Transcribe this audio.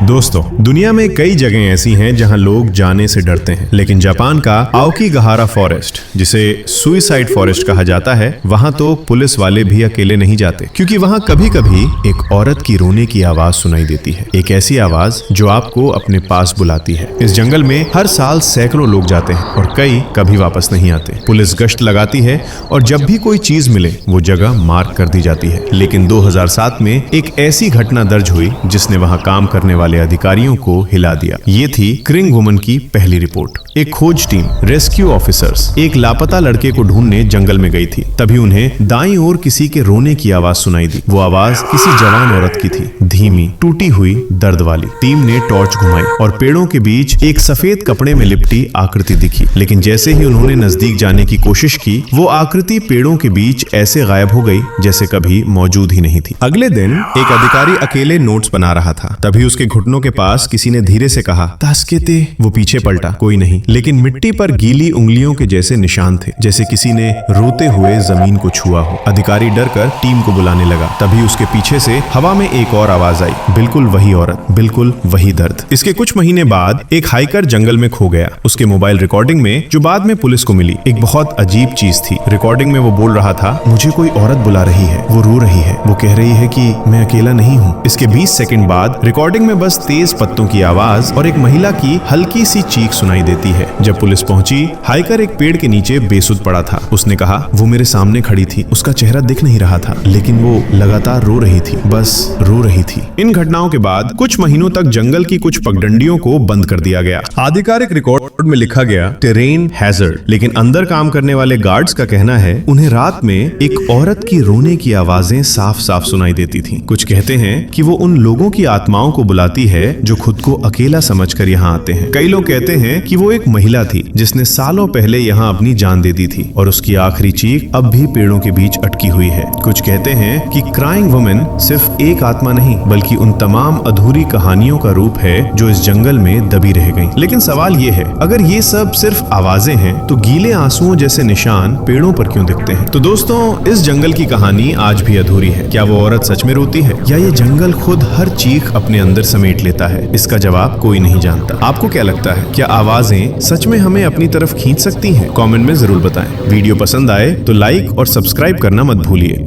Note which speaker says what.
Speaker 1: दोस्तों, दुनिया में कई जगह ऐसी हैं जहां लोग जाने से डरते हैं, लेकिन जापान का आओकीगहारा फॉरेस्ट, जिसे सुइसाइड फॉरेस्ट कहा जाता है, वहां तो पुलिस वाले भी अकेले नहीं जाते, क्योंकि वहां कभी कभी एक औरत की रोने की आवाज सुनाई देती है। एक ऐसी आवाज जो आपको अपने पास बुलाती है। इस जंगल में हर साल सैकड़ों लोग जाते हैं और कई कभी वापस नहीं आते। पुलिस गश्त लगाती है और जब भी कोई चीज मिले वो जगह मार्क कर दी जाती है। लेकिन 2007 में एक ऐसी घटना दर्ज हुई जिसने वहां काम करने वाले अधिकारियों को हिला दिया। ये थी क्रिंग वुमन की पहली रिपोर्ट। एक खोज टीम, रेस्क्यू ऑफिसर्स, एक लापता लड़के को ढूंढने जंगल में गई थी। तभी उन्हें दाईं ओर किसी के रोने की आवाज सुनाई दी। वो आवाज किसी जवान औरत की थी, धीमी, टूटी हुई, दर्द वाली। टीम ने टॉर्च घुमाई और पेड़ों के बीच एक सफेद कपड़े में लिपटी आकृति दिखी। लेकिन जैसे ही उन्होंने नजदीक जाने की कोशिश की, वो आकृति पेड़ों के बीच ऐसे गायब हो गई जैसे कभी मौजूद ही नहीं थी। अगले दिन एक अधिकारी अकेले नोट्स बना रहा था। तभी उसके घुटनों के पास किसी ने धीरे से कहा, तास्केते। वो पीछे पलटा, कोई नहीं, लेकिन मिट्टी पर गीली उंगलियों के जैसे निशान थे, जैसे किसी ने रोते हुए जमीन को छुआ हो। अधिकारी डरकर टीम को बुलाने लगा। तभी उसके पीछे से हवा में एक और आवाज आई, बिल्कुल वही औरत, बिल्कुल वही दर्द। इसके कुछ महीने बाद एक हाइकर जंगल में खो गया। उसके मोबाइल रिकॉर्डिंग में, जो बाद में पुलिस को मिली, एक बहुत अजीब चीज थी। रिकॉर्डिंग में वो बोल रहा था, मुझे कोई औरत बुला रही है, वो रो रही है, वो कह रही है कि मैं अकेला नहीं हूँ। इसके 20 सेकंड बाद रिकॉर्डिंग में बस तेज पत्तों की आवाज और एक महिला की हल्की सी चीख सुनाई देती है। जब पुलिस पहुंची, हाइकर एक पेड़ के नीचे बेसुध पड़ा था। उसने कहा, वो मेरे सामने खड़ी थी, उसका चेहरा दिख नहीं रहा था, लेकिन वो लगातार रो रही थी, बस रो रही थी। इन घटनाओं के बाद कुछ महीनों तक जंगल की कुछ पगडंडियों को बंद कर दिया गया। आधिकारिक रिकॉर्ड में लिखा गया टेरेन हैजर्ड, लेकिन अंदर काम करने वाले गार्ड्स का कहना है उन्हें रात में एक औरत की रोने की आवाजें साफ साफ सुनाई देती थी। कुछ कहते हैं कि वो उन लोगों की आत्माओं को बुलाती है जो खुद को अकेला समझकर यहाँ आते हैं। कई लोग कहते हैं कि वो एक महिला थी जिसने सालों पहले यहाँ अपनी जान दे दी थी और उसकी आखिरी चीख अब भी पेड़ों के बीच अटकी हुई है। कुछ कहते हैं कि क्राइंग वुमन सिर्फ एक आत्मा नहीं, बल्कि उन तमाम अधूरी कहानियों का रूप है जो इस जंगल में दबी रह गईं। लेकिन सवाल ये है, अगर ये सब सिर्फ आवाजें हैं, तो गीले आंसुओं जैसे निशान पेड़ों पर क्यों दिखते हैं? तो दोस्तों, इस जंगल की कहानी आज भी अधूरी है। क्या वो औरत सच में रोती है, या ये जंगल खुद हर चीख अपने अंदर समेट लेता है? इसका जवाब कोई नहीं जानता। आपको क्या लगता है, क्या आवाजें सच में हमें अपनी तरफ खींच सकती हैं? कमेंट में जरूर बताएं। वीडियो पसंद आए तो लाइक और सब्सक्राइब करना मत भूलिए।